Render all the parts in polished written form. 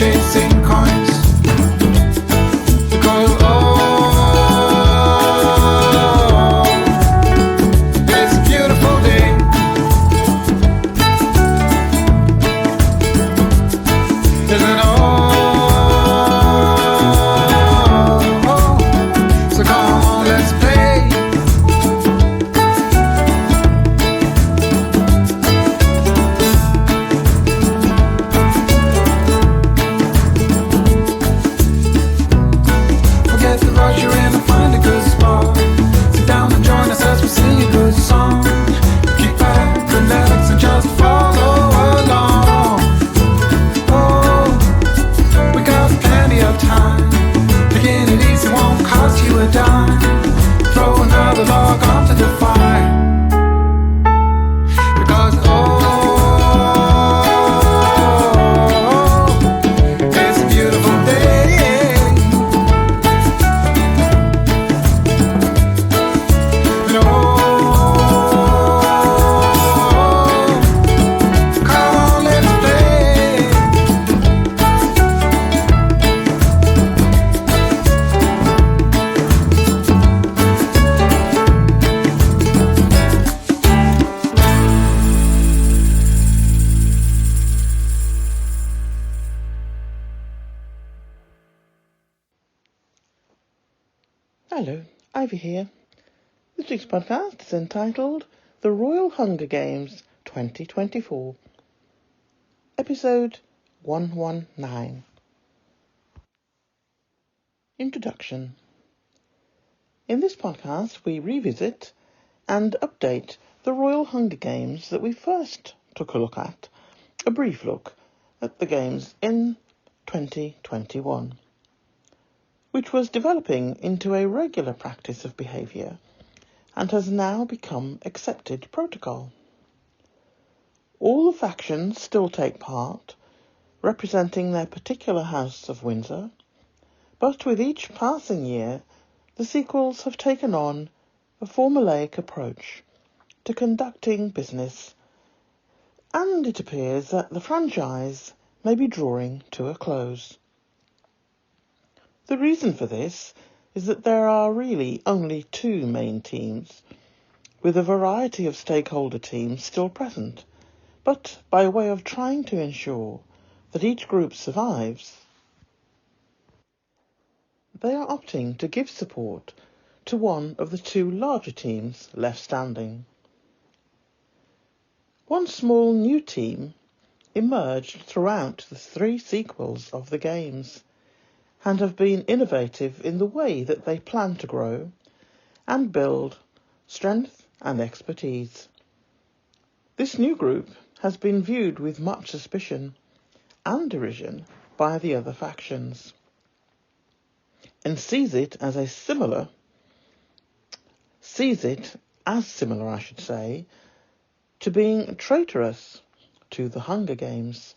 chasing coins. Because it's a beautiful day. Isn't it all? So come on, let's play. Forget the rush, you're in and find a good spot. Sit down and join us as we sing a good song. Kick back, relax, and just follow along. Oh, we got plenty of time. Taking it easy won't cost you a dime. Throw another log onto the fire. Because it's a beautiful day. And come on, let's play. Hello, Ivy here. This week's podcast is entitled The Royal Hunger Games 2024, Episode 119. Introduction. In this podcast, we revisit and update the Royal Hunger Games that we first took a look at, a brief look at the games in 2021. Which was developing into a regular practice of behaviour and has now become accepted protocol. All the factions still take part, representing their particular House of Windsor, but with each passing year, the sequels have taken on a formulaic approach to conducting business, and it appears that the franchise may be drawing to a close. The reason for this is that there are really only two main teams, with a variety of stakeholder teams still present, but by way of trying to ensure that each group survives, they are opting to give support to one of the two larger teams left standing. One small new team emerged throughout the three sequels of the games, and have been innovative in the way that they plan to grow and build strength and expertise. This new group has been viewed with much suspicion and derision by the other factions, and sees it as similar, to being traitorous to the Hunger Games.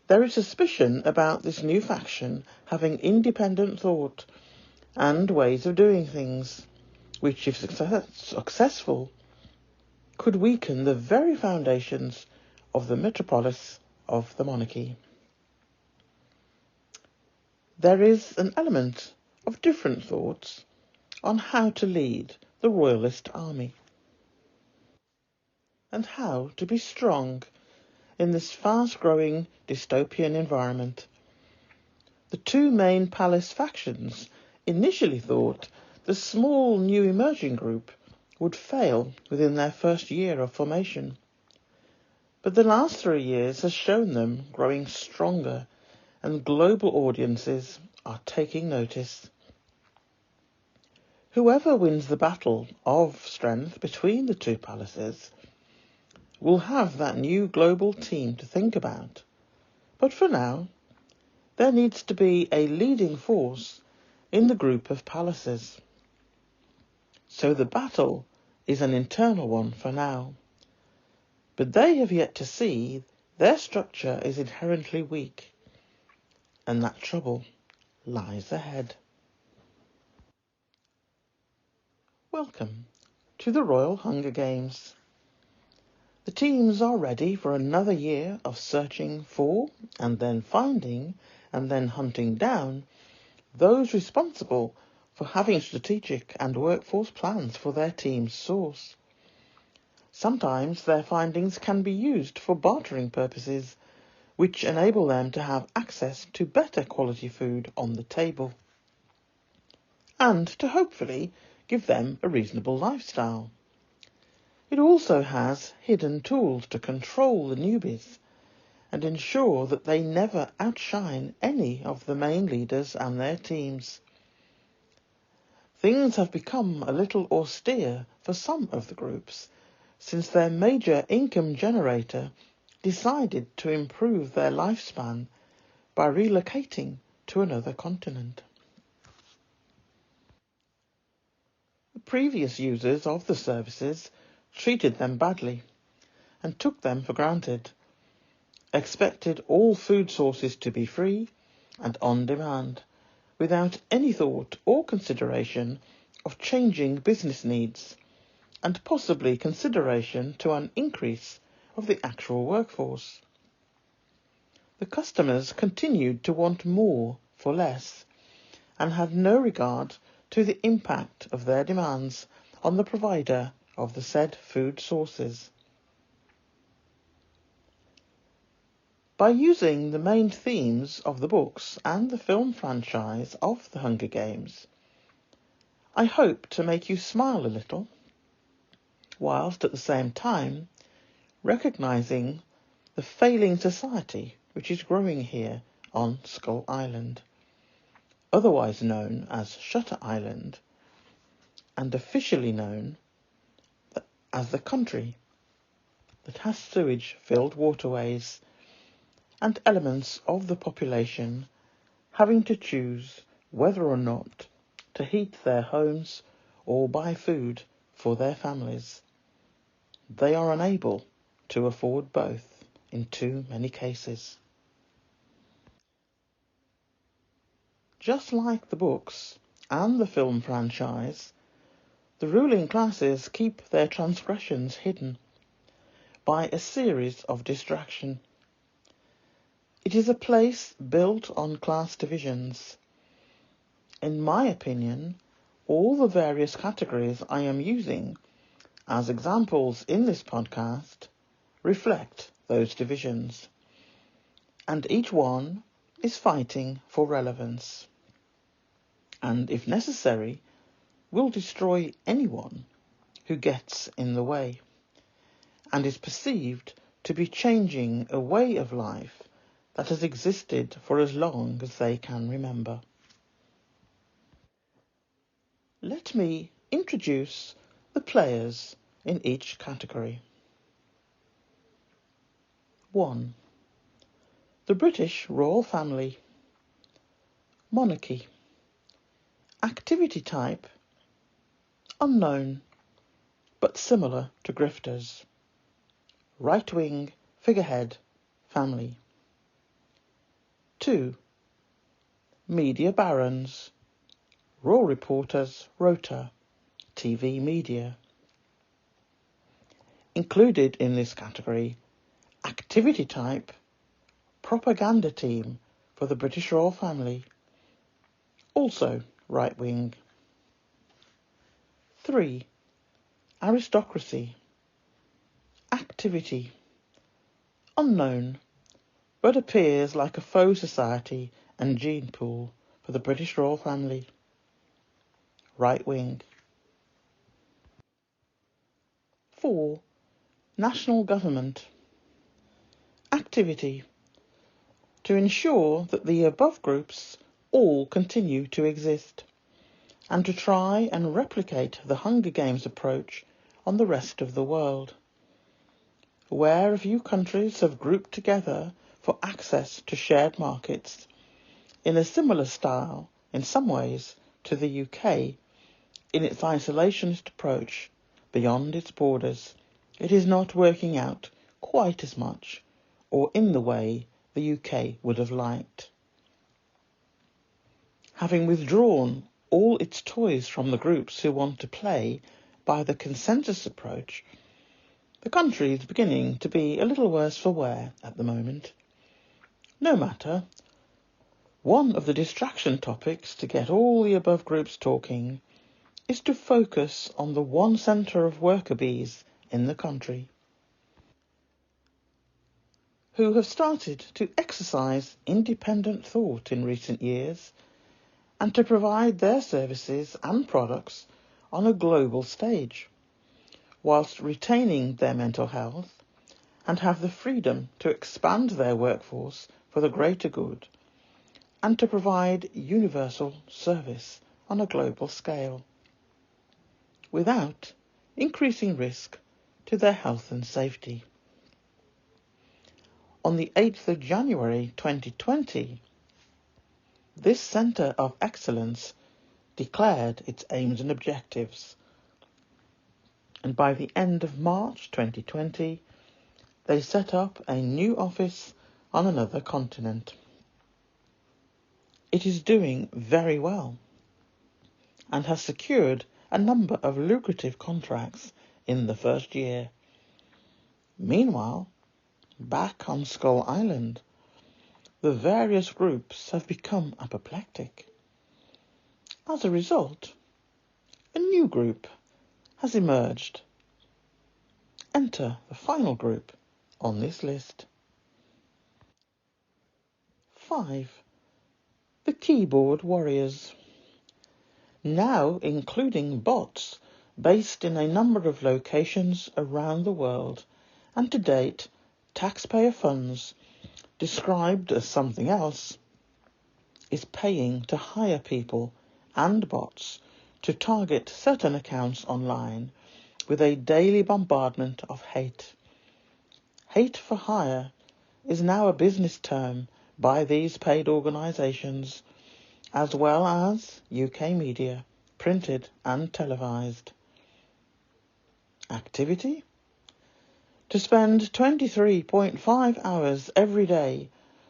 There is suspicion about this new faction having independent thought and ways of doing things, which, if successful, could weaken the very foundations of the metropolis of the monarchy. There is an element of different thoughts on how to lead the royalist army, and how to be strong in this fast-growing dystopian environment. The two main palace factions initially thought the small new emerging group would fail within their first year of formation, but the last 3 years has shown them growing stronger, and global audiences are taking notice. Whoever wins the battle of strength between the two palaces will have that new global team to think about. But for now, there needs to be a leading force in the group of palaces. So the battle is an internal one for now. But they have yet to see their structure is inherently weak, and that trouble lies ahead. Welcome to the Royal Hunger Games. The teams are ready for another year of searching for, and then finding, and then hunting down those responsible for having strategic and workforce plans for their team's source. Sometimes their findings can be used for bartering purposes, which enable them to have access to better quality food on the table, and to hopefully give them a reasonable lifestyle. It also has hidden tools to control the newbies and ensure that they never outshine any of the main leaders and their teams. Things have become a little austere for some of the groups since their major income generator decided to improve their lifespan by relocating to another continent. The previous users of the services treated them badly and took them for granted, expected all food sources to be free and on demand, without any thought or consideration of changing business needs, and possibly consideration to an increase of the actual workforce. The customers continued to want more for less, and had no regard to the impact of their demands on the provider of the said food sources. By using the main themes of the books and the film franchise of the Hunger Games, I hope to make you smile a little, whilst at the same time recognising the failing society which is growing here on Skull Island, otherwise known as Shutter Island, and officially known as the country that has sewage-filled waterways and elements of the population having to choose whether or not to heat their homes or buy food for their families. They are unable to afford both in too many cases. Just like the books and the film franchise, the ruling classes keep their transgressions hidden by a series of distraction. It is a place built on class divisions. In my opinion, all the various categories I am using as examples in this podcast reflect those divisions, and each one is fighting for relevance, and if necessary, will destroy anyone who gets in the way, and is perceived to be changing a way of life that has existed for as long as they can remember. Let me introduce the players in each category. 1. The British royal family. Monarchy. Activity type: unknown, but similar to grifters. Right-wing figurehead family. 2. Media barons. Raw reporters, rota, TV media. Included in this category, activity type: propaganda team for the British royal family, also right-wing. 3. Aristocracy. Activity: unknown, but appears like a faux society and gene pool for the British royal family, right-wing. 4. National government. Activity: to ensure that the above groups all continue to exist, and to try and replicate the Hunger Games approach on the rest of the world, where a few countries have grouped together for access to shared markets in a similar style, in some ways, to the UK in its isolationist approach beyond its borders. It is not working out quite as much or in the way the UK would have liked. Having withdrawn all its toys from the groups who want to play by the consensus approach, The country is beginning to be a little worse for wear at the moment. No matter, one of the distraction topics to get all the above groups talking is to focus on the one centre of worker bees in the country, who have started to exercise independent thought in recent years and to provide their services and products on a global stage, whilst retaining their mental health, and have the freedom to expand their workforce for the greater good and to provide universal service on a global scale, without increasing risk to their health and safety. On the 8th of January 2020, this Centre of Excellence declared its aims and objectives, and by the end of March 2020, they set up a new office on another continent. It is doing very well and has secured a number of lucrative contracts in the first year. Meanwhile, back on Skull Island, the various groups have become apoplectic. As a result, a new group has emerged. Enter the final group on this list. 5. The keyboard warriors. Now including bots based in a number of locations around the world, and to date, taxpayer funds, described as something else, is paying to hire people and bots to target certain accounts online with a daily bombardment of hate. Hate for hire is now a business term by these paid organisations, as well as UK media, printed and televised. Activity? To spend 23.5 hours every day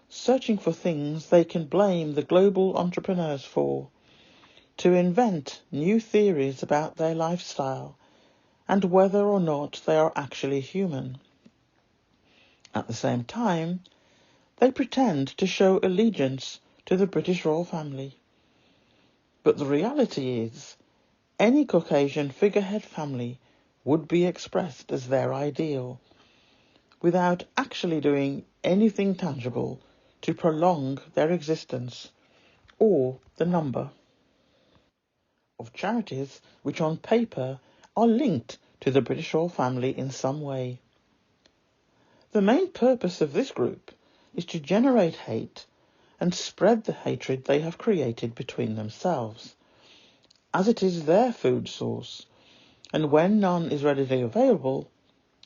searching for things they can blame the global entrepreneurs for, to invent new theories about their lifestyle and whether or not they are actually human. At the same time, they pretend to show allegiance to the British royal family. But the reality is, any Caucasian figurehead family would be expressed as their ideal, without actually doing anything tangible to prolong their existence or the number of charities which on paper are linked to the British royal family in some way. The main purpose of this group is to generate hate and spread the hatred they have created between themselves, as it is their food source, and when none is readily available,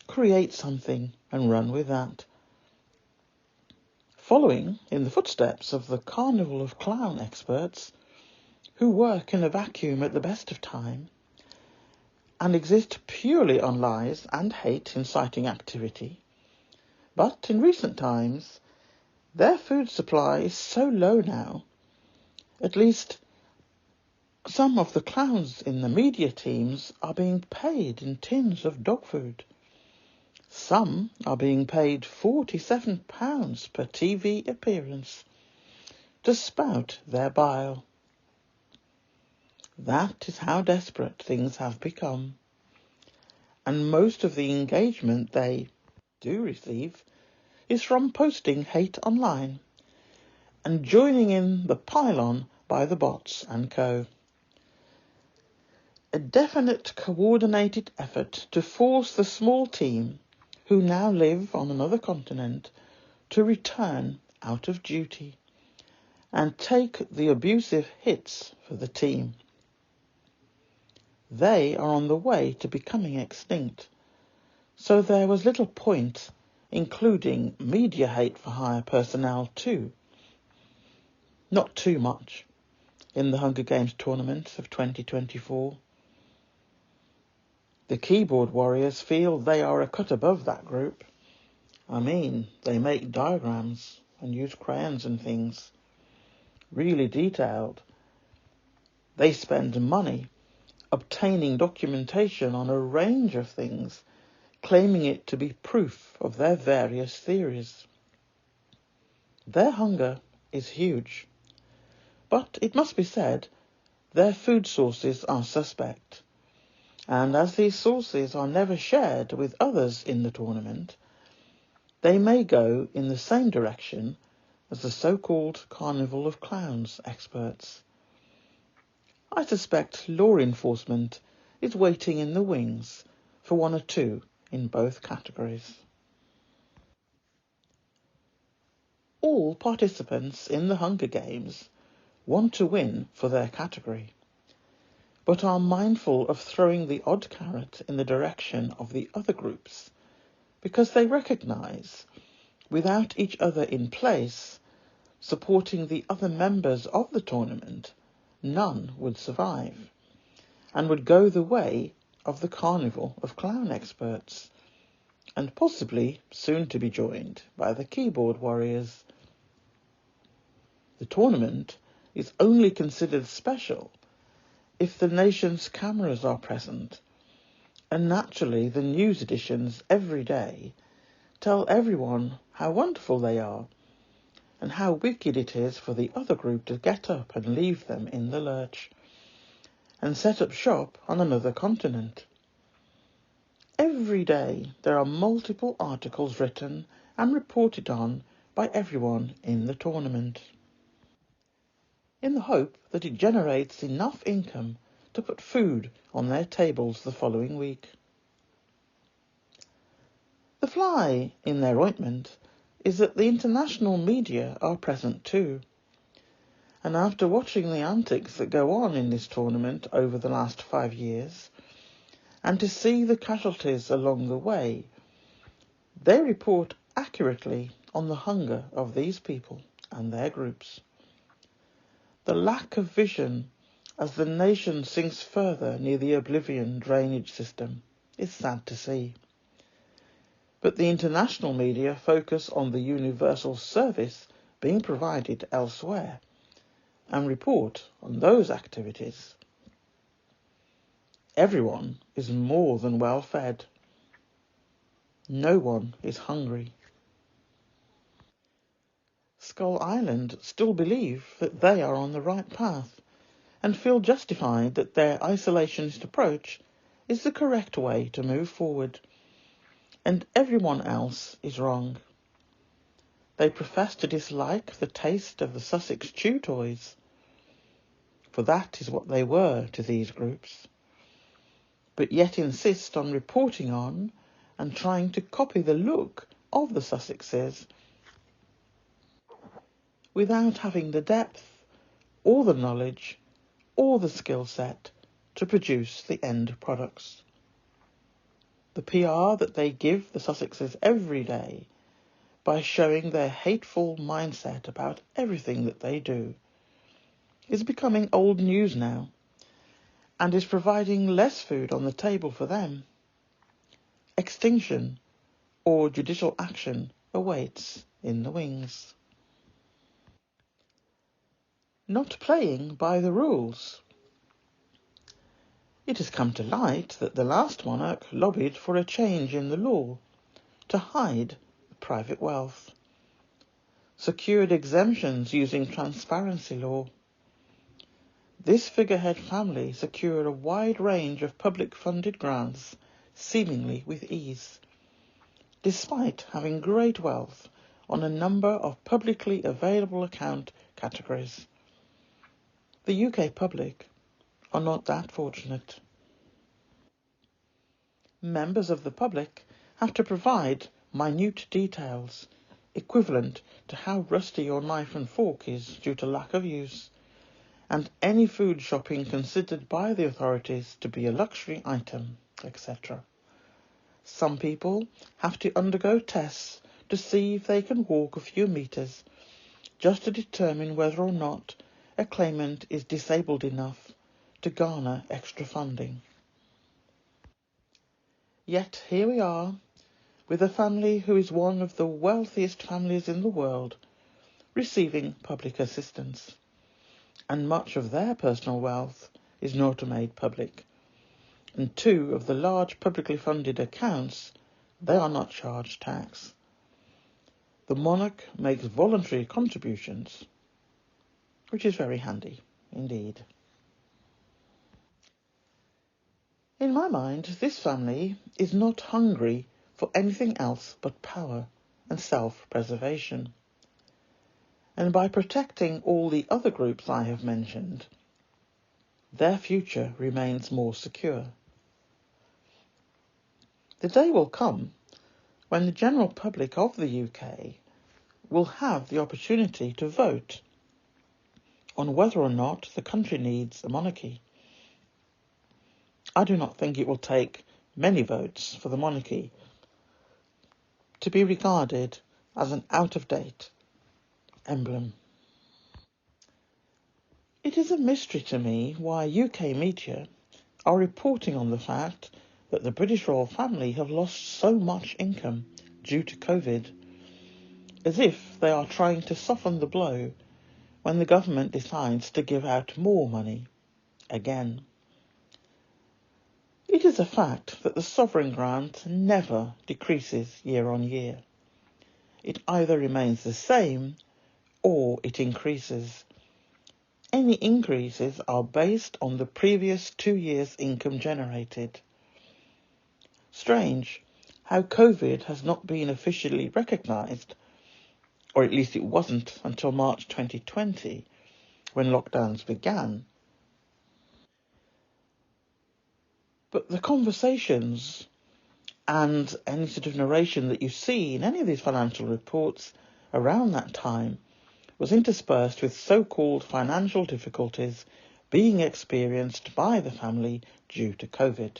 create something and run with that. Following in the footsteps of the carnival of clown experts, who work in a vacuum at the best of time, and exist purely on lies and hate-inciting activity, but in recent times, their food supply is so low now, at least some of the clowns in the media teams are being paid in tins of dog food. Some are being paid £47 per TV appearance to spout their bile. That is how desperate things have become, and most of the engagement they do receive is from posting hate online and joining in the pile-on by the bots and co. A definite coordinated effort to force the small team, who now live on another continent, to return out of duty and take the abusive hits for the team. They are on the way to becoming extinct, so there was little point including media hate for hire personnel too. Not too much in the Hunger Games tournament of 2024. The keyboard warriors feel they are a cut above that group. I mean, they make diagrams and use crayons and things. Really detailed. They spend money obtaining documentation on a range of things, claiming it to be proof of their various theories. Their hunger is huge, but it must be said, their food sources are suspect, and as these sources are never shared with others in the tournament, they may go in the same direction as the so-called Carnival of Clowns experts. I suspect law enforcement is waiting in the wings for one or two in both categories. All participants in the Hunger Games want to win for their category, but are mindful of throwing the odd carrot in the direction of the other groups because they recognise, without each other in place, supporting the other members of the tournament, none would survive, and would go the way of the Carnival of Clown experts, and possibly soon to be joined by the keyboard warriors. The tournament is only considered special if the nation's cameras are present, and naturally the news editions every day tell everyone how wonderful they are, and how wicked it is for the other group to get up and leave them in the lurch, and set up shop on another continent. Every day there are multiple articles written and reported on by everyone in the tournament, in the hope that it generates enough income to put food on their tables the following week. The fly in their ointment is that the international media are present too, and after watching the antics that go on in this tournament over the last 5 years, and to see the casualties along the way, they report accurately on the hunger of these people and their groups. The lack of vision as the nation sinks further near the oblivion drainage system is sad to see. But the international media focus on the universal service being provided elsewhere and report on those activities. Everyone is more than well fed. No one is hungry. Skull Island still believe that they are on the right path and feel justified that their isolationist approach is the correct way to move forward, and everyone else is wrong. They profess to dislike the taste of the Sussex chew toys, for that is what they were to these groups, but yet insist on reporting on and trying to copy the look of the Sussexes without having the depth, or the knowledge, or the skill set to produce the end products. The PR that they give the Sussexes every day by showing their hateful mindset about everything that they do is becoming old news now, and is providing less food on the table for them. Extinction or judicial action awaits in the wings. Not playing by the rules. It has come to light that the last monarch lobbied for a change in the law to hide private wealth, secured exemptions using transparency law. This figurehead family secured a wide range of public-funded grants, seemingly with ease, despite having great wealth on a number of publicly available account categories. The UK public are not that fortunate. Members of the public have to provide minute details, equivalent to how rusty your knife and fork is due to lack of use, and any food shopping considered by the authorities to be a luxury item, etc. Some people have to undergo tests to see if they can walk a few metres, just to determine whether or not a claimant is disabled enough to garner extra funding. Yet here we are, with a family who is one of the wealthiest families in the world, receiving public assistance, and much of their personal wealth is not made public, and 2 of the large publicly funded accounts They are not charged tax. The monarch makes voluntary contributions, which is very handy indeed. In my mind, this family is not hungry for anything else but power and self-preservation. And by protecting all the other groups I have mentioned, their future remains more secure. The day will come when the general public of the UK will have the opportunity to vote on whether or not the country needs a monarchy. I do not think it will take many votes for the monarchy to be regarded as an out-of-date emblem. It is a mystery to me why UK media are reporting on the fact that the British royal family have lost so much income due to COVID, as if they are trying to soften the blow when the government decides to give out more money again. It is a fact that the sovereign grant never decreases year on year. It either remains the same or it increases. Any increases are based on the previous 2 years' income generated. Strange how COVID has not been officially recognised, or at least it wasn't until March 2020, when lockdowns began. But the conversations and any sort of narration that you see in any of these financial reports around that time was interspersed with so-called financial difficulties being experienced by the family due to COVID.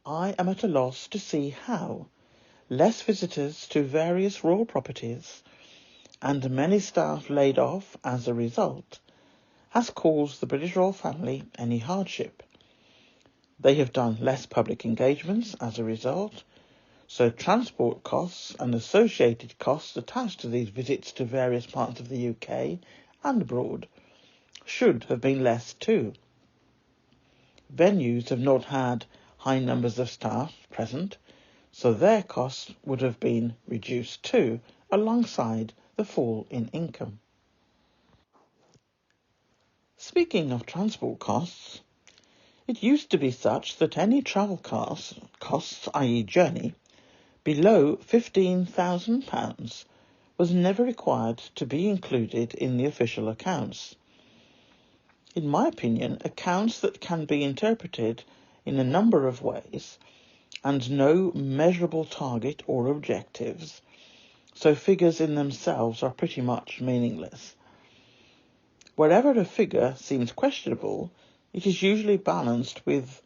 I am at a loss to see how less visitors to various royal properties and many staff laid off as a result has caused the British royal family any hardship. They have done less public engagements as a result, so transport costs and associated costs attached to these visits to various parts of the UK and abroad should have been less too. Venues have not had high numbers of staff present, so their costs would have been reduced too, alongside the fall in income. Speaking of transport costs, it used to be such that any travel costs, i.e. journey, below £15,000 was never required to be included in the official accounts. In my opinion, accounts that can be interpreted in a number of ways and no measurable target or objectives, so figures in themselves are pretty much meaningless. Wherever a figure seems questionable, it is usually balanced with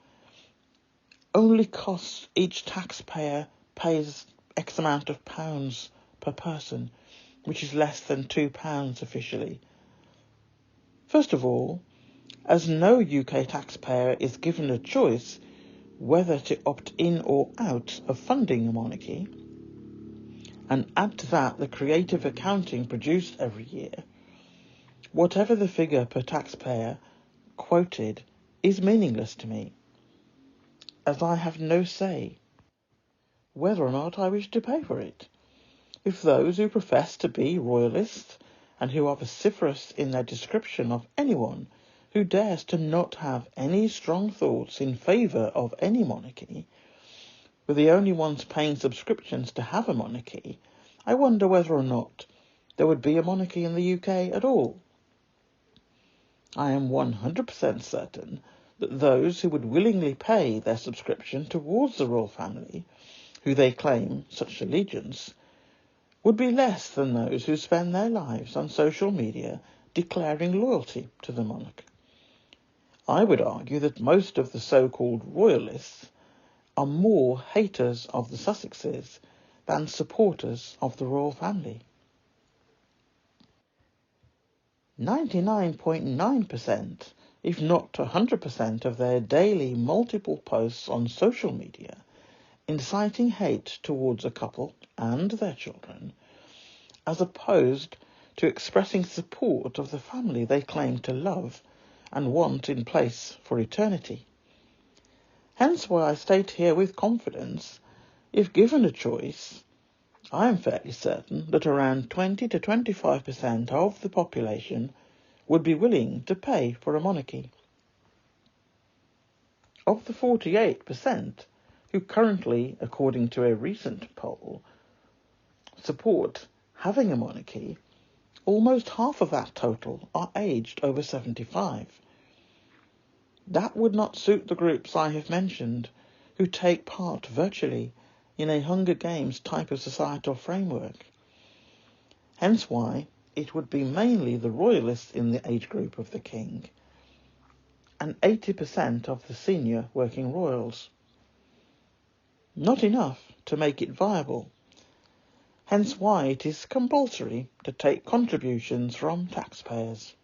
only costs each taxpayer pays X amount of pounds per person, which is less than £2 officially. First of all, as no UK taxpayer is given a choice whether to opt in or out of funding a monarchy, and add to that the creative accounting produced every year, whatever the figure per taxpayer quoted is meaningless to me, as I have no say whether or not I wish to pay for it. If those who profess to be royalists and who are vociferous in their description of anyone who dares to not have any strong thoughts in favour of any monarchy were the only ones paying subscriptions to have a monarchy, I wonder whether or not there would be a monarchy in the UK at all. I am 100% certain that those who would willingly pay their subscription towards the royal family, who they claim such allegiance, would be less than those who spend their lives on social media declaring loyalty to the monarch. I would argue that most of the so-called royalists are more haters of the Sussexes than supporters of the royal family. 99.9%, if not 100% of their daily multiple posts on social media inciting hate towards a couple and their children, as opposed to expressing support of the family they claim to love and want in place for eternity. Hence why I state here with confidence, if given a choice, I am fairly certain that around 20 to 25% of the population would be willing to pay for a monarchy. Of the 48% who currently, according to a recent poll, support having a monarchy, almost half of that total are aged over 75. That would not suit the groups I have mentioned, who take part virtually in a Hunger Games type of societal framework. Hence why it would be mainly the royalists in the age group of the king, and 80% of the senior working royals. Not enough to make it viable. Hence why it is compulsory to take contributions from taxpayers.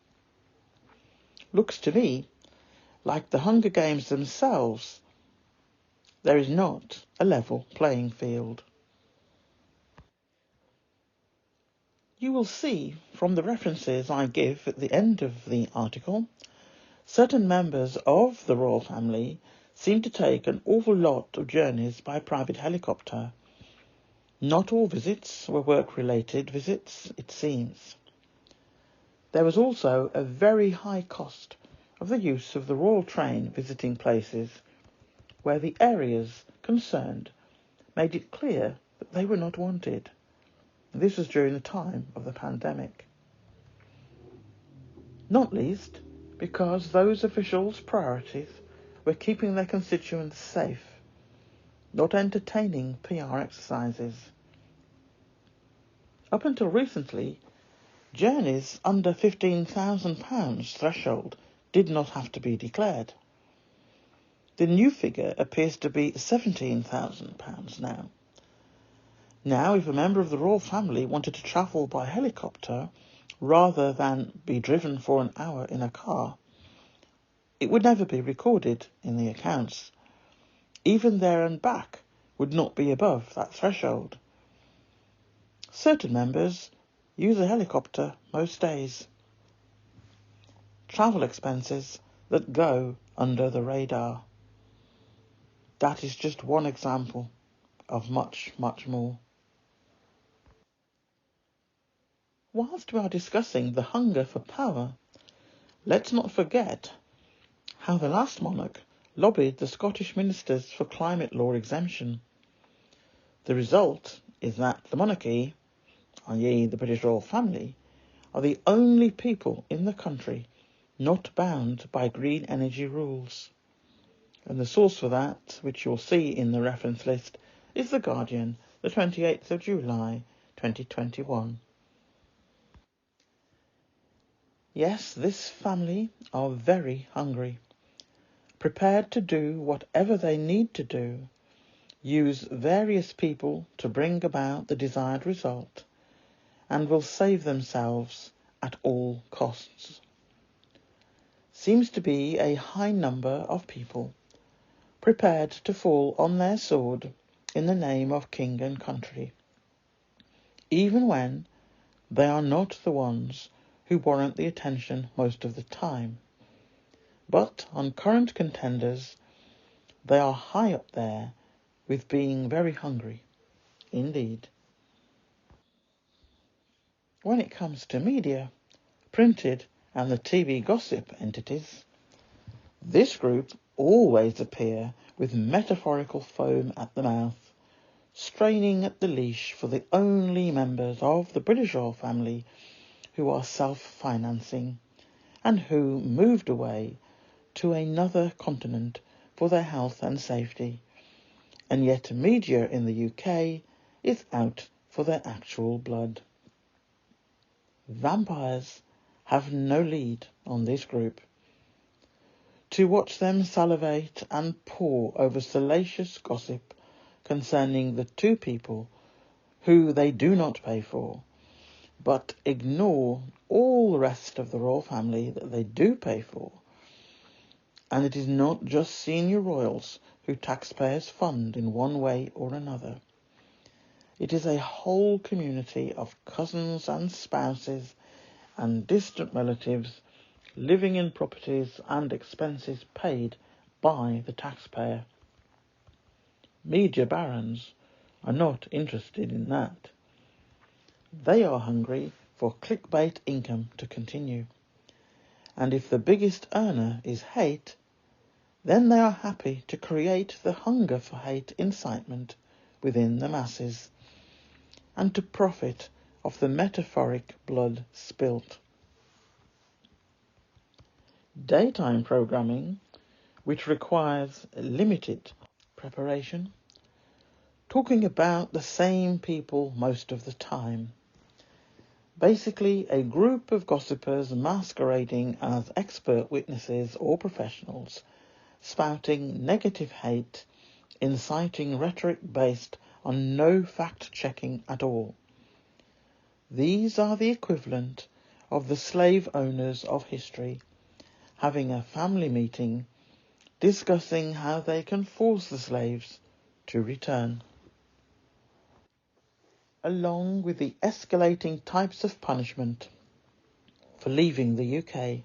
Looks to me like the Hunger Games themselves, there is not a level playing field. You will see from the references I give at the end of the article, certain members of the royal family seem to take an awful lot of journeys by private helicopter. Not all visits were work-related visits, it seems. There was also a very high cost of the use of the royal train visiting places where the areas concerned made it clear that they were not wanted. This was during the time of the pandemic. Not least because those officials' priorities were keeping their constituents safe, not entertaining PR exercises. Up until recently, journeys under £15,000 threshold did not have to be declared. The new figure appears to be £17,000 now. Now, if a member of the royal family wanted to travel by helicopter rather than be driven for an hour in a car, it would never be recorded in the accounts. Even there and back would not be above that threshold. Certain members use a helicopter most days. Travel expenses that go under the radar. That is just one example of much, much more. Whilst we are discussing the hunger for power, let's not forget how the last monarch lobbied the Scottish ministers for climate law exemption. The result is that the monarchy, i.e. the British royal family, are the only people in the country not bound by green energy rules. And the source for that, which you'll see in the reference list, is The Guardian, the 28th of July, 2021. Yes, this family are very hungry, prepared to do whatever they need to do, use various people to bring about the desired result, and will save themselves at all costs. Seems to be a high number of people prepared to fall on their sword in the name of king and country, even when they are not the ones who warrant the attention most of the time. But on current contenders, they are high up there with being very hungry, indeed. When it comes to media, printed and the TV gossip entities, this group always appear with metaphorical foam at the mouth, straining at the leash for the only members of the British royal family who are self-financing and who moved away to another continent for their health and safety, and yet media in the UK is out for their actual blood. Vampires have no lead on this group. To watch them salivate and pore over salacious gossip concerning the two people who they do not pay for, but ignore all the rest of the royal family that they do pay for. And it is not just senior royals who taxpayers fund in one way or another. It is a whole community of cousins and spouses and distant relatives living in properties and expenses paid by the taxpayer Media barons are not interested in that. They are hungry for clickbait income to continue. And if the biggest earner is hate, then they are happy to create the hunger for hate incitement within the masses, and to profit off the metaphoric blood spilt. Daytime programming, which requires limited preparation, talking about the same people most of the time. Basically, a group of gossipers masquerading as expert witnesses or professionals, spouting negative hate, inciting rhetoric based on no fact-checking at all. These are the equivalent of the slave owners of history having a family meeting discussing how they can force the slaves to return. Along with the escalating types of punishment for leaving the UK,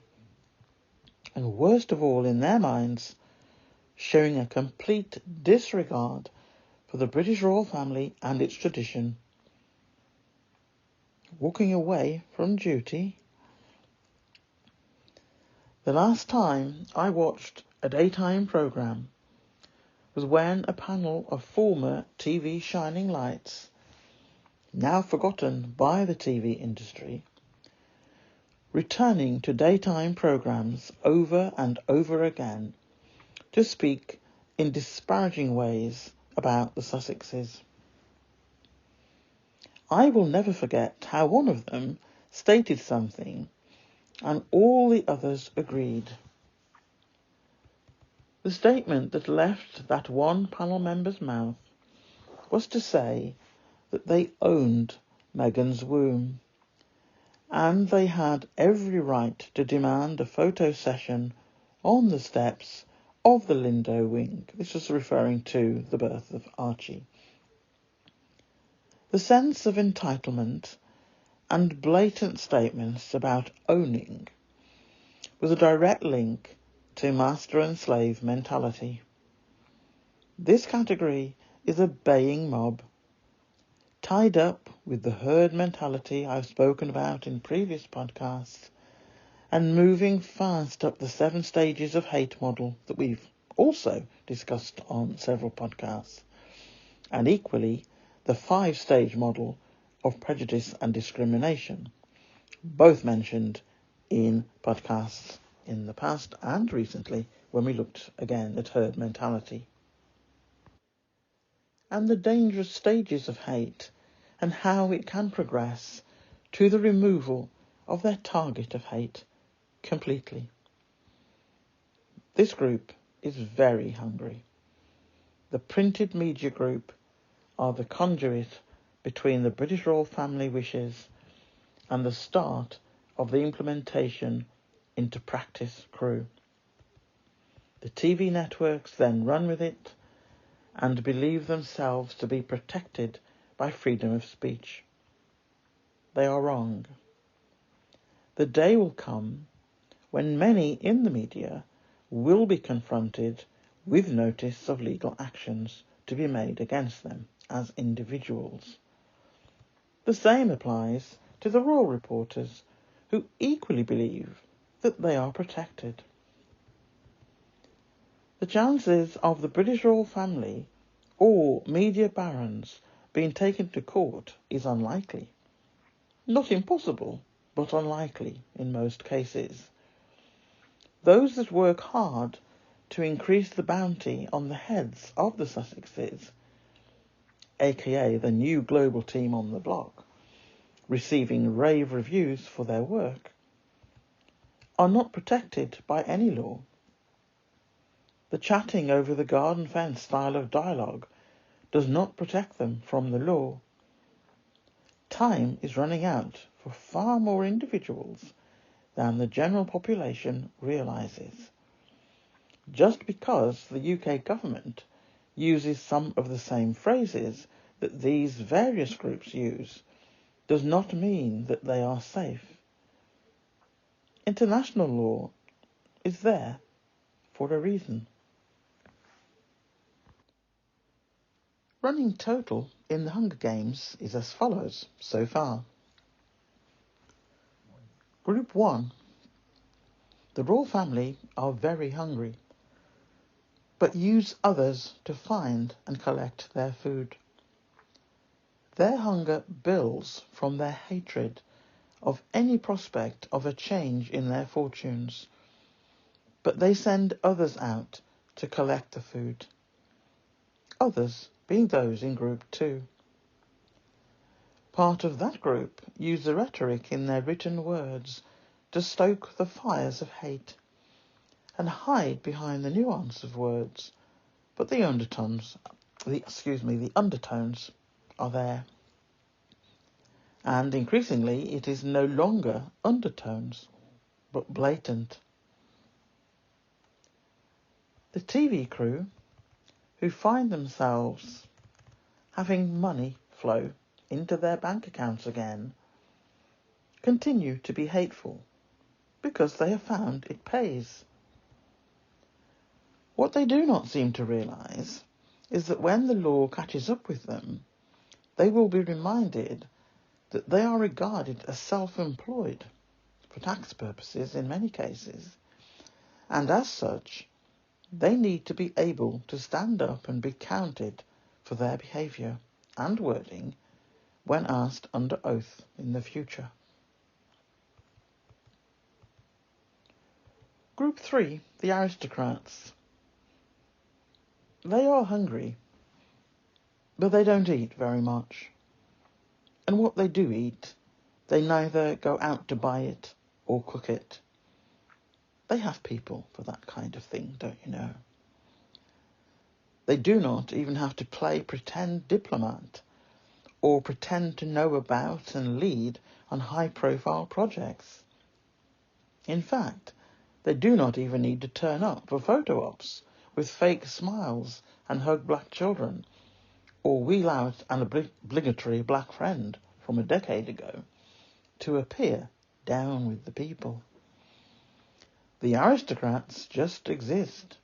and worst of all in their minds, showing a complete disregard for the British royal family and its tradition, walking away from duty. The last time I watched a daytime programme was when a panel of former TV shining lights, now forgotten by the TV industry, returning to daytime programmes over and over again to speak in disparaging ways about the Sussexes. I will never forget how one of them stated something and all the others agreed. The statement that left that one panel member's mouth was to say that they owned Meghan's womb, and they had every right to demand a photo session on the steps of the Lindo wing. This was referring to the birth of Archie. The sense of entitlement and blatant statements about owning was a direct link to master and slave mentality. This category is a baying mob, tied up with the herd mentality I've spoken about in previous podcasts, and moving fast up the 7 stages of hate model that we've also discussed on several podcasts, and equally the 5-stage model of prejudice and discrimination, both mentioned in podcasts in the past and recently when we looked again at herd mentality. And the dangerous stages of hate and how it can progress to the removal of their target of hate completely. This group is very hungry. The printed media group are the conduit between the British royal family wishes and the start of the implementation into practice crew. The TV networks then run with it and believe themselves to be protected by freedom of speech. They are wrong. The day will come when many in the media will be confronted with notice of legal actions to be made against them as individuals. The same applies to the royal reporters, who equally believe that they are protected. The chances of the British royal family or media barons being taken to court is unlikely. Not impossible, but unlikely in most cases. Those that work hard to increase the bounty on the heads of the Sussexes, aka the new global team on the block, receiving rave reviews for their work, are not protected by any law. The chatting over the garden fence style of dialogue does not protect them from the law. Time is running out for far more individuals than the general population realises. Just because the UK government uses some of the same phrases that these various groups use does not mean that they are safe. International law is there for a reason. running total in the Hunger Games is as follows so far. Group 1. The royal family are very hungry, but use others to find and collect their food. Their hunger builds from their hatred of any prospect of a change in their fortunes, but they send others out to collect the food. Others being those in Group 2. Part of that group use the rhetoric in their written words to stoke the fires of hate and hide behind the nuance of words, but the undertones are there. And increasingly it is no longer undertones, but blatant. The TV crew, who find themselves having money flow into their bank accounts again, continue to be hateful because they have found it pays. What they do not seem to realise is that when the law catches up with them, they will be reminded that they are regarded as self-employed, for tax purposes in many cases, and as such, they need to be able to stand up and be counted for their behaviour and wording when asked under oath in the future. Group 3, the aristocrats. They are hungry, but they don't eat very much. And what they do eat, they neither go out to buy it or cook it. They have people for that kind of thing, don't you know? They do not even have to play pretend diplomat or pretend to know about and lead on high-profile projects. In fact, they do not even need to turn up for photo ops with fake smiles and hug black children, or wheel out an obligatory black friend from a decade ago to appear down with the people. The aristocrats just exist.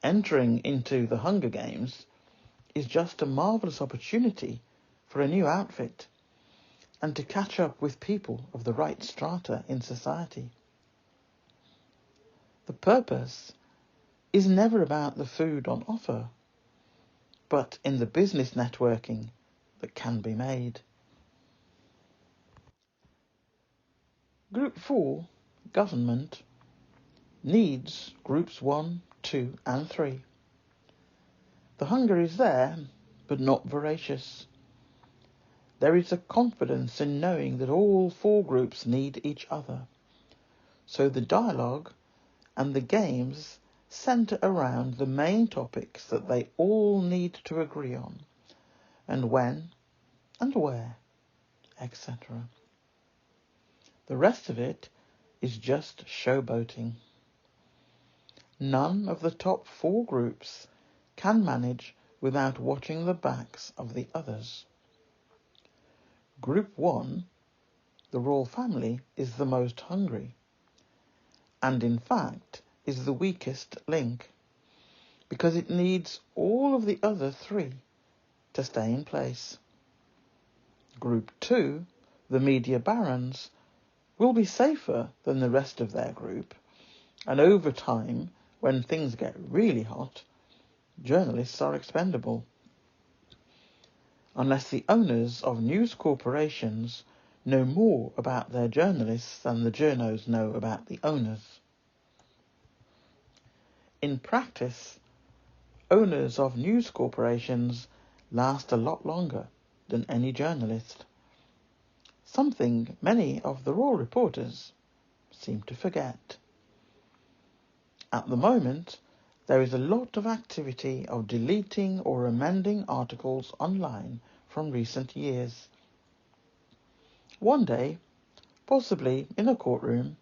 Entering into the Hunger Games is just a marvellous opportunity for a new outfit and to catch up with people of the right strata in society. The purpose is never about the food on offer, but in the business networking that can be made. Group 4, government, needs Groups 1, 2 and 3. The hunger is there, but not voracious. There is a confidence in knowing that all 4 groups need each other, so the dialogue and the games centre around the main topics that they all need to agree on, and when and where, etc. The rest of it is just showboating. None of the top 4 groups can manage without watching the backs of the others. Group 1, the royal family, is the most hungry, and in fact is the weakest link, because it needs all of the other 3 to stay in place. Group 2, the media barons, will be safer than the rest of their group, and over time, when things get really hot, journalists are expendable. Unless the owners of news corporations know more about their journalists than the journos know about the owners. In practice, owners of news corporations last a lot longer than any journalist, something many of the raw reporters seem to forget. At the moment, there is a lot of activity of deleting or amending articles online from recent years. One day, possibly in a courtroom,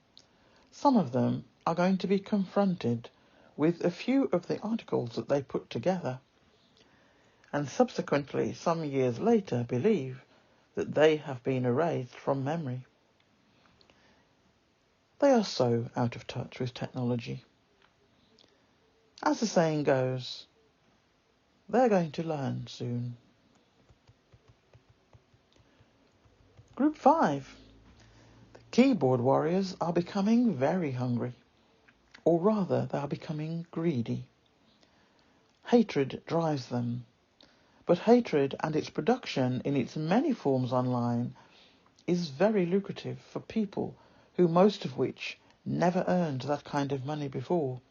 some of them are going to be confronted with a few of the articles that they put together, and subsequently, some years later, believe that they have been erased from memory. They are so out of touch with technology. As the saying goes, They're going to learn soon. Group 5. The keyboard warriors are becoming very hungry. Or rather, they are becoming greedy. Hatred drives them. But hatred and its production in its many forms online is very lucrative for people who most of which never earned that kind of money before.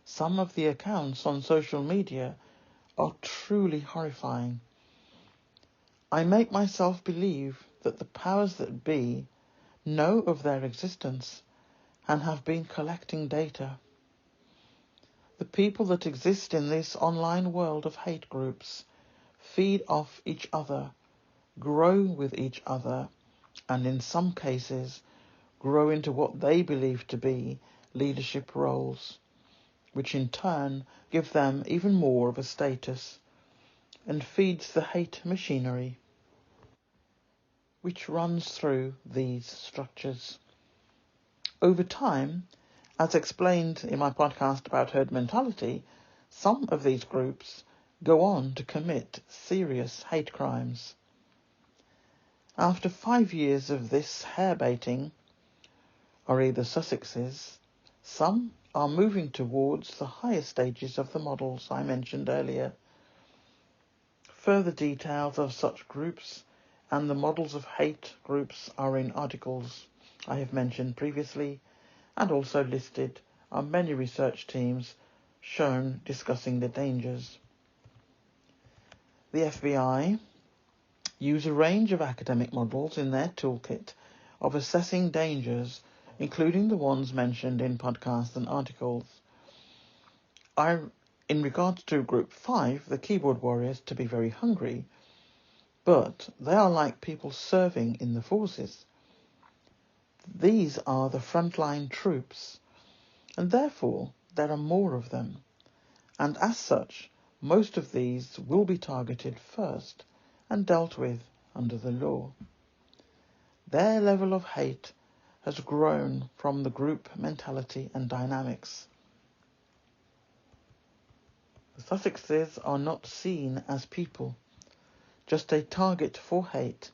Some of the accounts on social media are truly horrifying. I make myself believe that the powers that be know of their existence and have been collecting data. The people that exist in this online world of hate groups feed off each other, grow with each other, and in some cases grow into what they believe to be leadership roles, which in turn give them even more of a status and feeds the hate machinery which runs through these structures. Over time, as explained in my podcast about herd mentality, some of these groups go on to commit serious hate crimes. After 5 years of this hair-baiting, or either Sussexes, some are moving towards the higher stages of the models I mentioned earlier. Further details of such groups and the models of hate groups are in articles I have mentioned previously, and also listed on many research teams shown discussing the dangers. The FBI use a range of academic models in their toolkit of assessing dangers, including the ones mentioned in podcasts and articles. In regards to Group 5, the keyboard warriors, to be very hungry, but they are like people serving in the forces. These are the frontline troops, and therefore there are more of them, and as such, most of these will be targeted first and dealt with under the law. Their level of hate has grown from the group mentality and dynamics. The Sussexes are not seen as people, just a target for hate,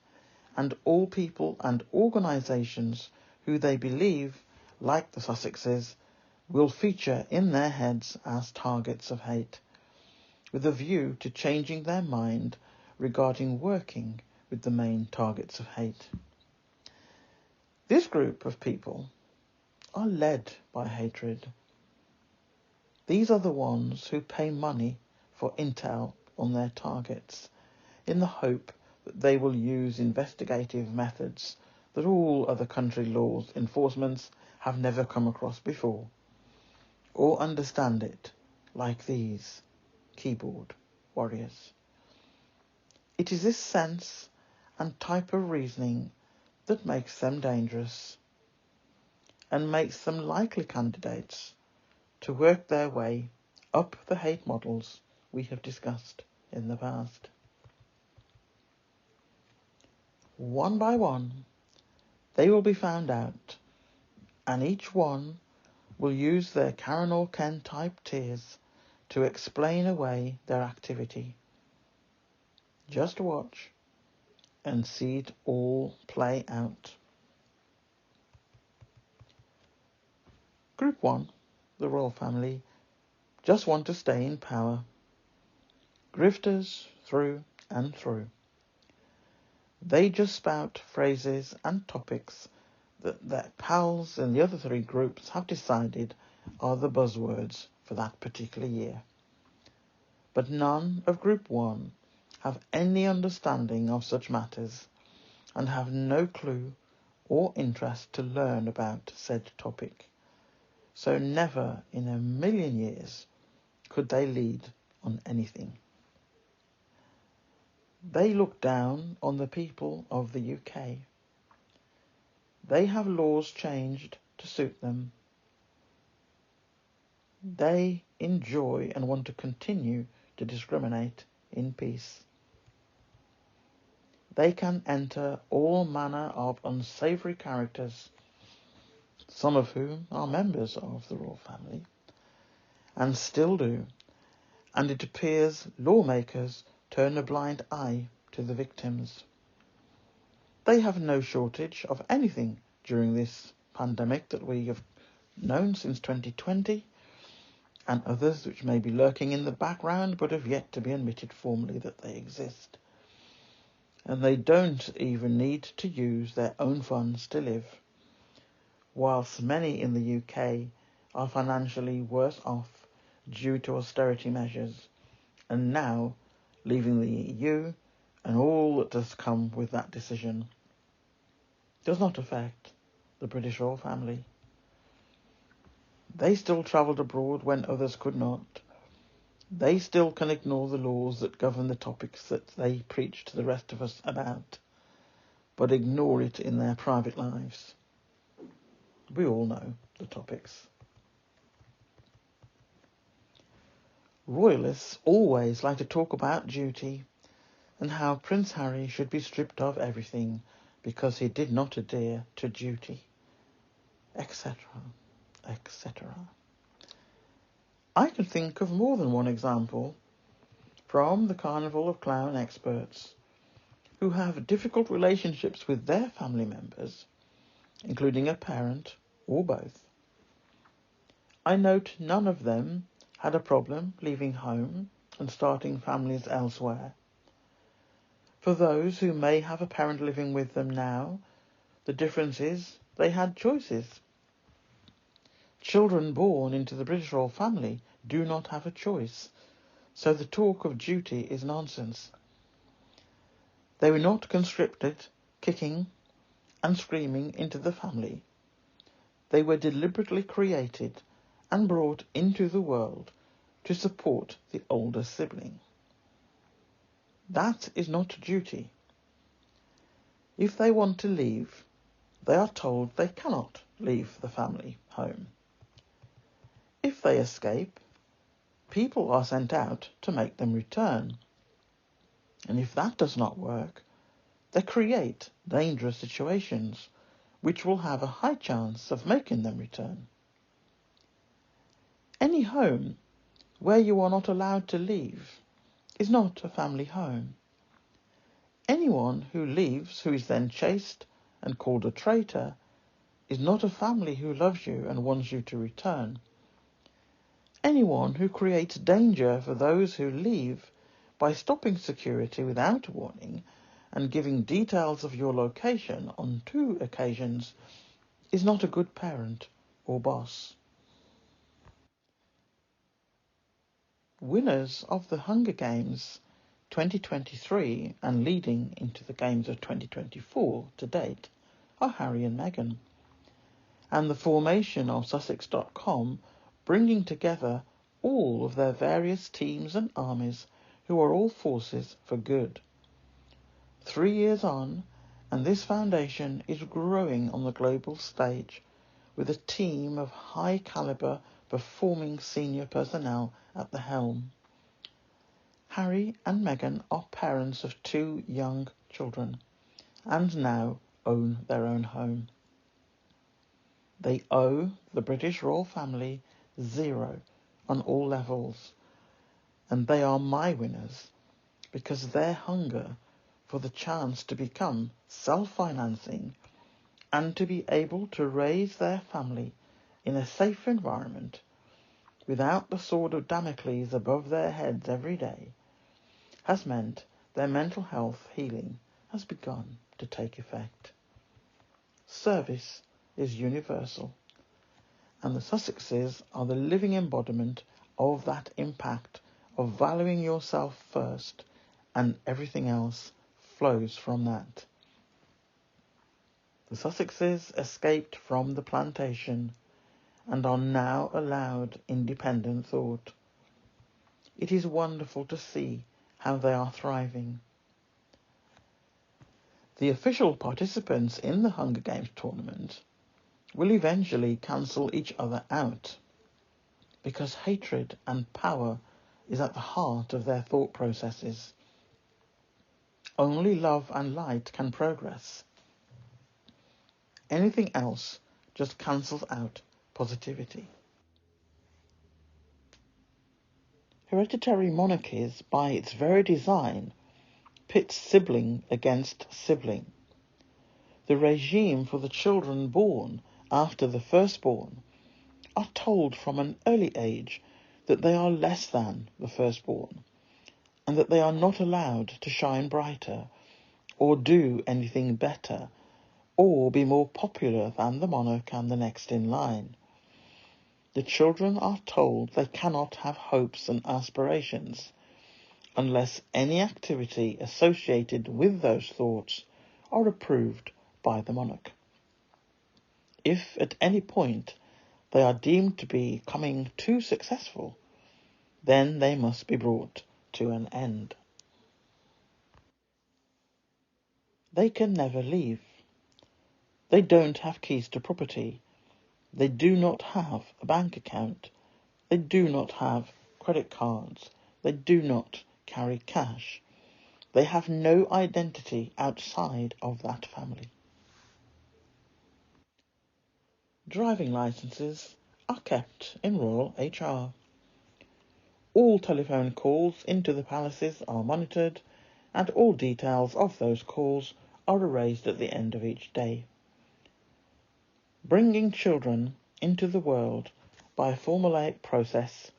and all people and organisations who they believe, like the Sussexes, will feature in their heads as targets of hate, with a view to changing their mind regarding working with the main targets of hate. This group of people are led by hatred. These are the ones who pay money for intel on their targets, in the hope that they will use investigative methods that all other country laws enforcements have never come across before, or understand it like these keyboard warriors. It is this sense and type of reasoning that makes them dangerous and makes them likely candidates to work their way up the hate models we have discussed in the past. One by one, they will be found out, and each one will use their Karen or Ken type tears to explain away their activity. Just watch and see it all play out. Group 1, the royal family, just want to stay in power. Grifters through and through. They just spout phrases and topics that their pals in the other 3 groups have decided are the buzzwords for that particular year. But none of Group 1 have any understanding of such matters and have no clue or interest to learn about said topic. So never in a million years could they lead on anything. They look down on the people of the UK. They have laws changed to suit them. They enjoy and want to continue to discriminate in peace. They can enter all manner of unsavoury characters, some of whom are members of the royal family, and still do, and it appears lawmakers turn a blind eye to the victims. They have no shortage of anything during this pandemic that we have known since 2020, and others which may be lurking in the background but have yet to be admitted formally that they exist. And they don't even need to use their own funds to live, whilst many in the UK are financially worse off due to austerity measures, and now leaving the EU and all that does come with that decision does not affect the British royal family. They still travelled abroad when others could not. They still can ignore the laws that govern the topics that they preach to the rest of us about, but ignore it in their private lives. We all know the topics. Royalists always like to talk about duty and how Prince Harry should be stripped of everything because he did not adhere to duty, etc., etc. I can think of more than one example from the Carnival of Clown experts who have difficult relationships with their family members, including a parent or both. I note none of them had a problem leaving home and starting families elsewhere. For those who may have a parent living with them now, the difference is they had choices. Children born into the British royal family do not have a choice, so the talk of duty is nonsense. They were not conscripted, kicking and screaming into the family. They were deliberately created and brought into the world to support the older sibling. That is not duty. If they want to leave, they are told they cannot leave the family home. If they escape, people are sent out to make them return. And if that does not work, they create dangerous situations which will have a high chance of making them return. Any home where you are not allowed to leave is not a family home. Anyone who leaves who is then chased and called a traitor is not a family who loves you and wants you to return. Anyone who creates danger for those who leave by stopping security without warning and giving details of your location on 2 occasions is not a good parent or boss. Winners of the Hunger Games 2023 and leading into the Games of 2024 to date are Harry and Meghan, and the formation of Sussexes.com bringing together all of their various teams and armies who are all forces for good. 3 years on, and this foundation is growing on the global stage with a team of high calibre performing senior personnel at the helm. Harry and Meghan are parents of 2 young children and now own their own home. They owe the British royal family 0 on all levels, and they are my winners because their hunger for the chance to become self-financing and to be able to raise their family in a safe environment without the sword of Damocles above their heads every day has meant their mental health healing has begun to take effect. Service is universal, and the Sussexes are the living embodiment of that impact of valuing yourself first, and everything else flows from that. The Sussexes escaped from the plantation and are now allowed independent thought. It is wonderful to see how they are thriving. The official participants in the Hunger Games tournament will eventually cancel each other out because hatred and power is at the heart of their thought processes. Only love and light can progress. Anything else just cancels out positivity. Hereditary monarchies, by its very design, pit sibling against sibling. The regime for the children born after the firstborn are told from an early age that they are less than the firstborn, and that they are not allowed to shine brighter, or do anything better, or be more popular than the monarch and the next in line. The children are told they cannot have hopes and aspirations unless any activity associated with those thoughts are approved by the monarch. If at any point they are deemed to be becoming too successful, then they must be brought to an end. They can never leave. They don't have keys to property. They do not have a bank account. They do not have credit cards. They do not carry cash. They have no identity outside of that family. Driving licenses are kept in Royal HR. All telephone calls into the palaces are monitored, and all details of those calls are erased at the end of each day. Bringing children into the world by a formulaic process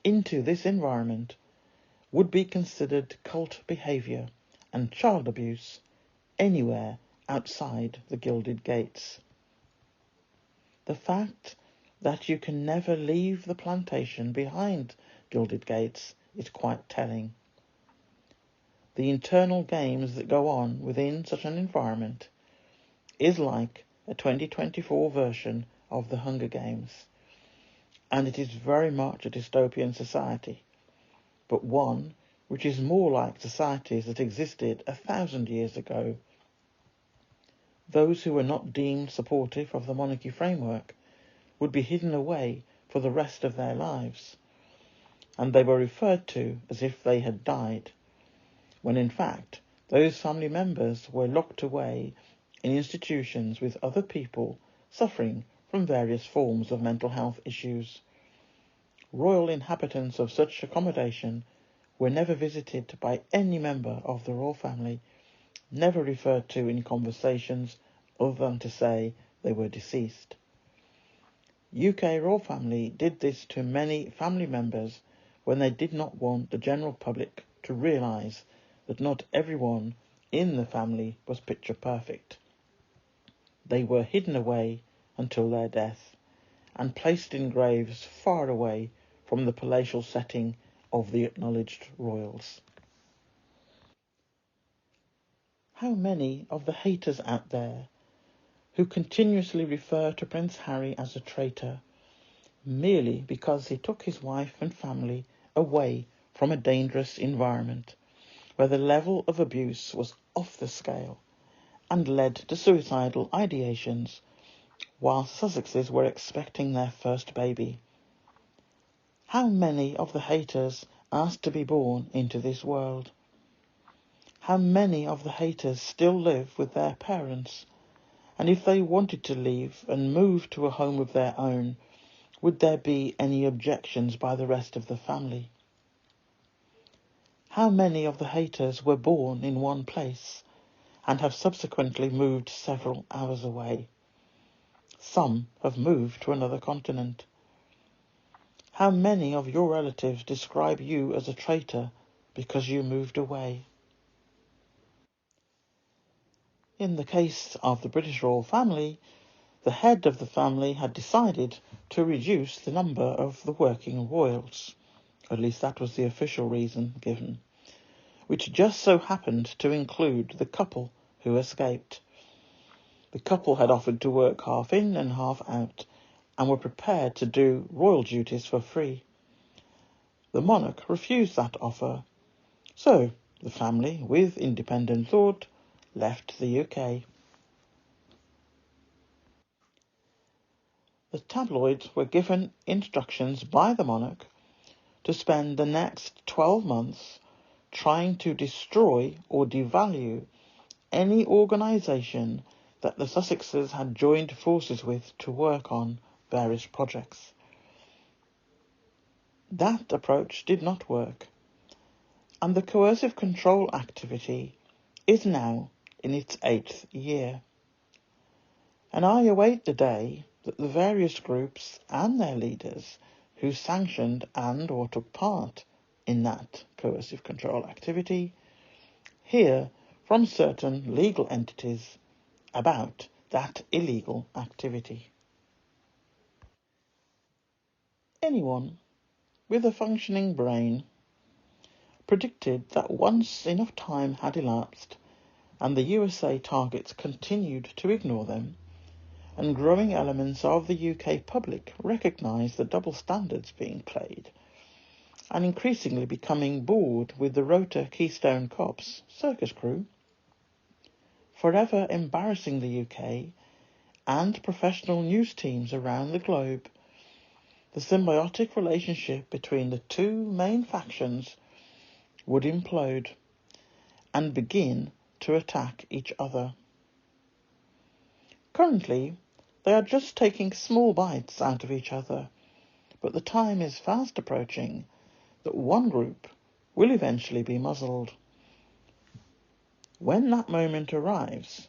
into this environment would be considered cult behaviour and child abuse anywhere outside the gilded gates. The fact that you can never leave the plantation behind gilded gates is quite telling. The internal games that go on within such an environment is like a 2024 version of the Hunger Games, and it is very much a dystopian society, but one which is more like societies that existed 1,000 years ago. Those who were not deemed supportive of the monarchy framework would be hidden away for the rest of their lives, and they were referred to as if they had died, when in fact those family members were locked away in institutions with other people suffering from various forms of mental health issues. Royal inhabitants of such accommodation were never visited by any member of the royal family, never referred to in conversations other than to say they were deceased. UK royal family did this to many family members when they did not want the general public to realise that not everyone in the family was picture perfect. They were hidden away until their death, and placed in graves far away from the palatial setting of the acknowledged royals. How many of the haters out there who continuously refer to Prince Harry as a traitor merely because he took his wife and family away from a dangerous environment where the level of abuse was off the scale and led to suicidal ideations while Sussexes were expecting their first baby? How many of the haters asked to be born into this world? How many of the haters still live with their parents? And if they wanted to leave and move to a home of their own, would there be any objections by the rest of the family? How many of the haters were born in one place and have subsequently moved several hours away? Some have moved to another continent. How many of your relatives describe you as a traitor because you moved away? In the case of the British royal family, the head of the family had decided to reduce the number of the working royals. At least that was the official reason given, which just so happened to include the couple who escaped. The couple had offered to work half in and half out, and were prepared to do royal duties for free. The monarch refused that offer, so the family, with independent thought, left the UK. The tabloids were given instructions by the monarch to spend the next 12 months trying to destroy or devalue any organisation that the Sussexes had joined forces with to work on various projects. That approach did not work, and the coercive control activity is now in its 8th year. And I await the day that the various groups and their leaders who sanctioned and or took part in that coercive control activity hear from certain legal entities about that illegal activity. Anyone with a functioning brain predicted that once enough time had elapsed and the USA targets continued to ignore them, and growing elements of the UK public recognised the double standards being played, and increasingly becoming bored with the Rota Keystone Cops circus crew, forever embarrassing the UK and professional news teams around the globe, the symbiotic relationship between the two main factions would implode and begin to attack each other. Currently, they are just taking small bites out of each other, but the time is fast approaching that one group will eventually be muzzled. When that moment arrives,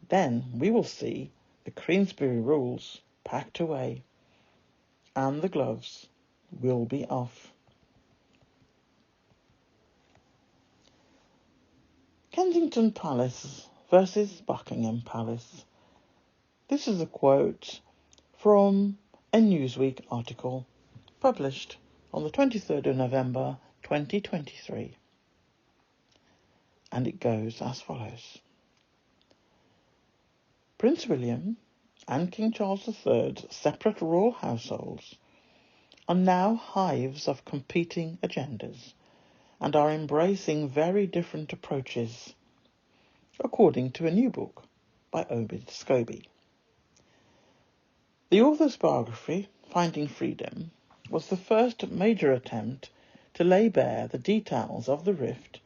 then we will see the Queensberry rules packed away, and the gloves will be off. Kensington Palace versus Buckingham Palace. This is a quote from a Newsweek article published on the 23rd of November 2023. And it goes as follows. Prince William and King Charles III's separate royal households are now hives of competing agendas and are embracing very different approaches, according to a new book by Obed Scobie. The author's biography, Finding Freedom, was the first major attempt to lay bare the details of the rift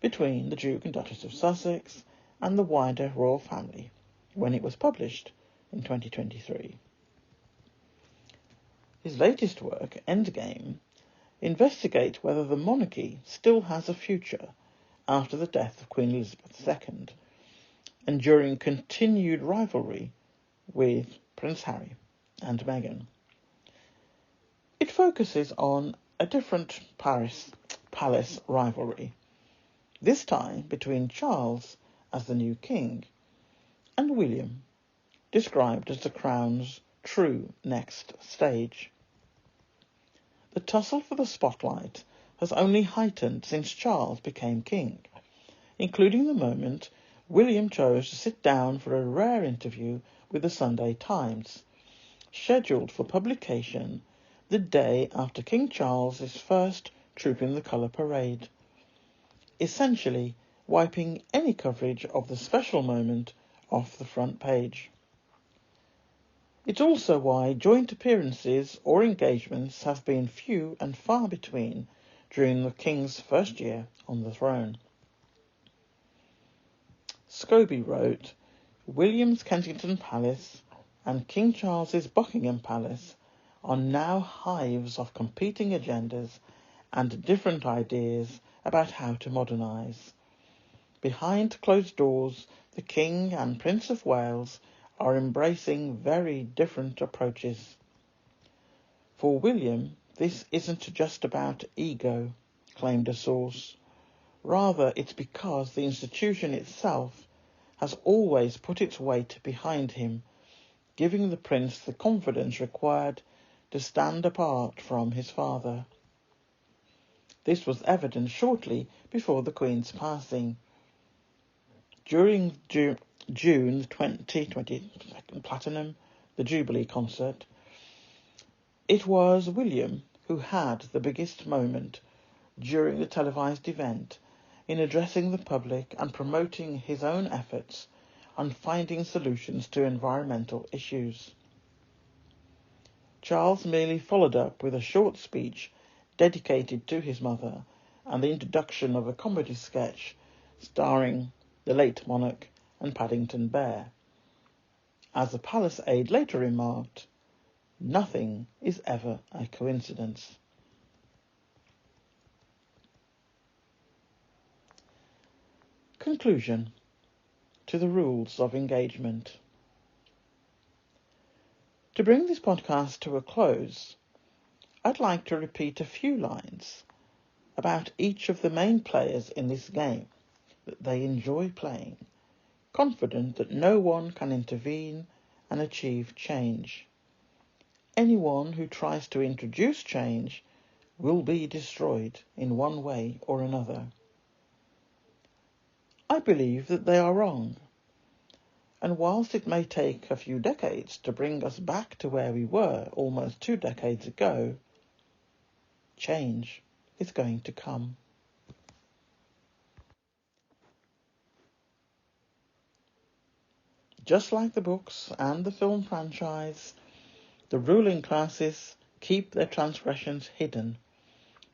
between the Duke and Duchess of Sussex and the wider royal family when it was published in 2023. His latest work, Endgame, investigates whether the monarchy still has a future after the death of Queen Elizabeth II and during continued rivalry with Prince Harry and Meghan. It focuses on a different palace rivalry, this time between Charles as the new king and William, described as the crown's true next stage. The tussle for the spotlight has only heightened since Charles became king, including the moment William chose to sit down for a rare interview with the Sunday Times, scheduled for publication the day after King Charles's first Troop in the Colour parade, essentially wiping any coverage of the special moment off the front page. It's also why joint appearances or engagements have been few and far between during the King's first year on the throne. Scobie wrote, William's Kensington Palace and King Charles's Buckingham Palace are now hives of competing agendas and different ideas about how to modernise. Behind closed doors, the King and Prince of Wales are embracing very different approaches. For William, this isn't just about ego, claimed a source. Rather, it's because the institution itself has always put its weight behind him, giving the prince the confidence required to stand apart from his father. This was evident shortly before the Queen's passing. During June 2020 Platinum, the Jubilee concert, it was William who had the biggest moment during the televised event in addressing the public and promoting his own efforts on finding solutions to environmental issues. Charles merely followed up with a short speech dedicated to his mother and the introduction of a comedy sketch starring the late monarch and Paddington Bear. As the palace aide later remarked, nothing is ever a coincidence. Conclusion to the rules of engagement. To bring this podcast to a close, I'd like to repeat a few lines about each of the main players in this game that they enjoy playing, confident that no one can intervene and achieve change. Anyone who tries to introduce change will be destroyed in one way or another. I believe that they are wrong, and whilst it may take a few decades to bring us back to where we were almost 2 decades ago, change is going to come. Just like the books and the film franchise, the ruling classes keep their transgressions hidden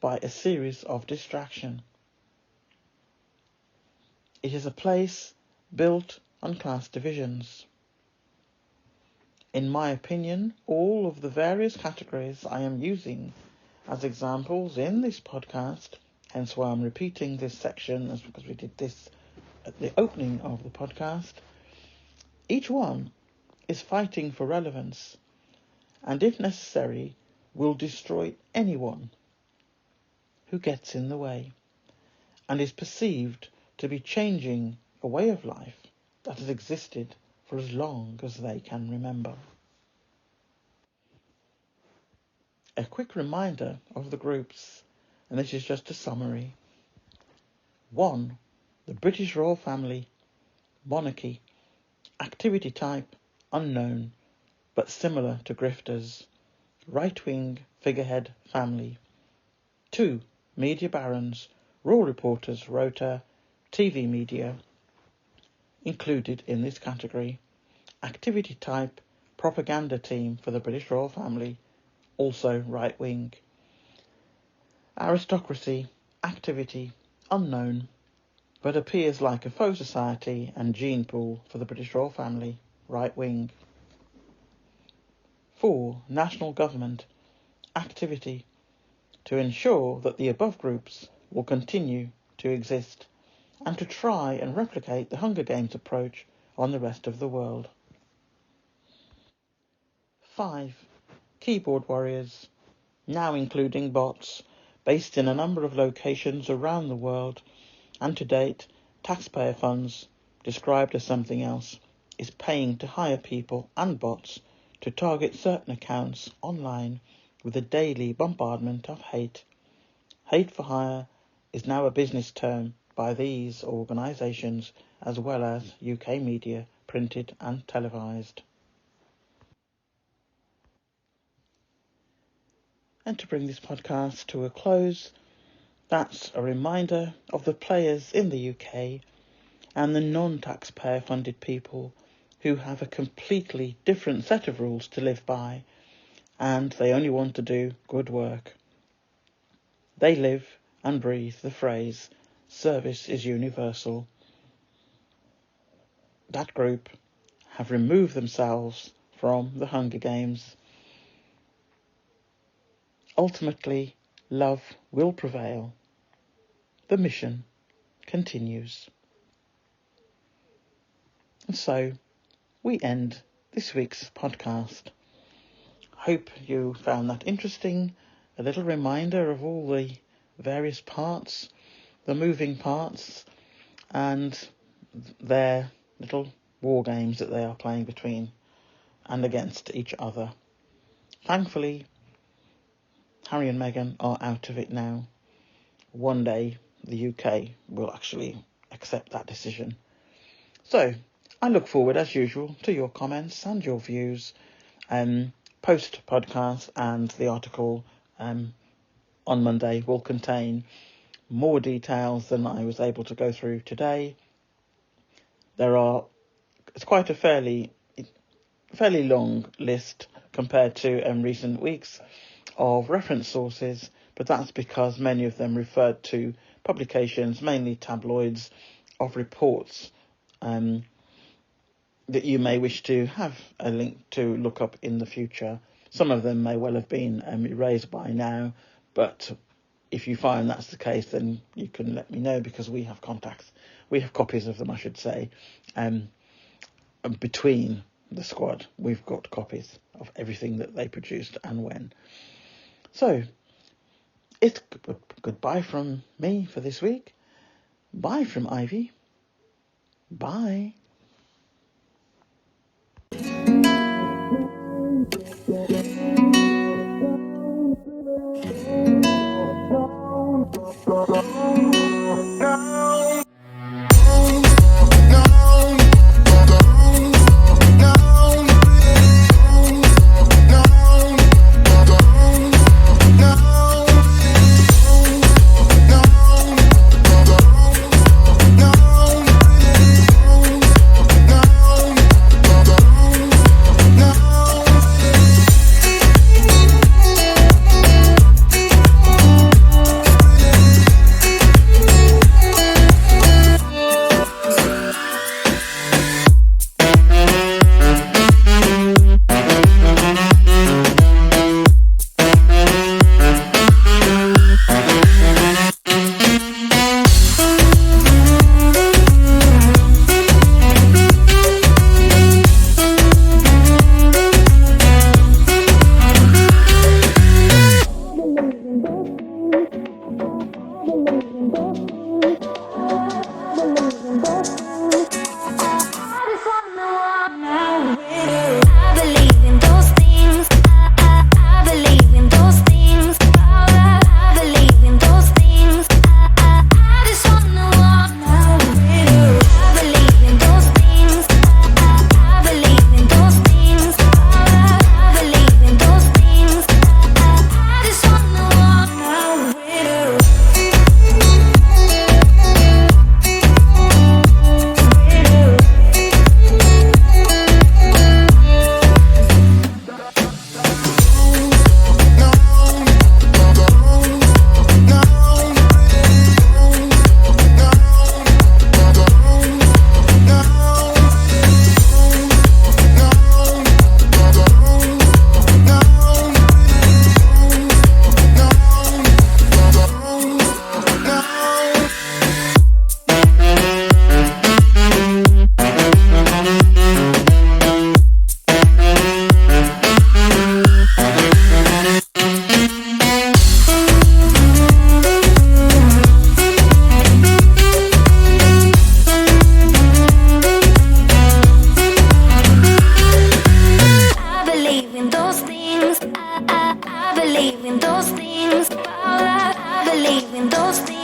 by a series of distraction. It is a place built on class divisions. In my opinion, all of the various categories I am using as examples in this podcast, hence why I'm repeating this section, as because we did this at the opening of the podcast, each one is fighting for relevance, and if necessary, will destroy anyone who gets in the way, and is perceived to be changing a way of life that has existed for as long as they can remember. A quick reminder of the groups, and this is just a summary. 1. The British royal family, monarchy, activity type, unknown, but similar to grifters, right-wing figurehead family. 2. Media barons, raw reporters, rota, TV media, included in this category. Activity type, propaganda team for the British royal family, also right-wing. Aristocracy, activity, unknown, but appears like a faux society and gene pool for the British royal family, right-wing. 4. National government, activity, to ensure that the above groups will continue to exist and to try and replicate the Hunger Games approach on the rest of the world. 5. Keyboard warriors, now including bots, based in a number of locations around the world, and to date, taxpayer funds, described as something else, is paying to hire people and bots to target certain accounts online with a daily bombardment of hate. Hate for hire is now a business term by these organisations as well as UK media, printed and televised. And to bring this podcast to a close, that's a reminder of the players in the UK and the non-taxpayer funded people who have a completely different set of rules to live by, and they only want to do good work. They live and breathe the phrase, service is universal. That group have removed themselves from the Hunger Games. Ultimately, love will prevail. The mission continues. And so, we end this week's podcast. Hope you found that interesting, a little reminder of all the various parts, the moving parts, and their little war games that they are playing between and against each other. Thankfully, Harry and Meghan are out of it now. One day, the UK will actually accept that decision. So, I look forward, as usual, to your comments and your views, post-podcast, and the article on Monday will contain more details than I was able to go through today. It's quite a fairly long list compared to recent weeks of reference sources, but that's because many of them referred to publications, mainly tabloids, of reports that you may wish to have a link to look up in the future. Some of them may well have been erased by now, but if you find that's the case, then you can let me know, because we have copies of them, I should say. Between the squad, we've got copies of everything that they produced and when. So, it's goodbye from me for this week. Bye from Ivy. Bye. I believe in those things. I believe in those things.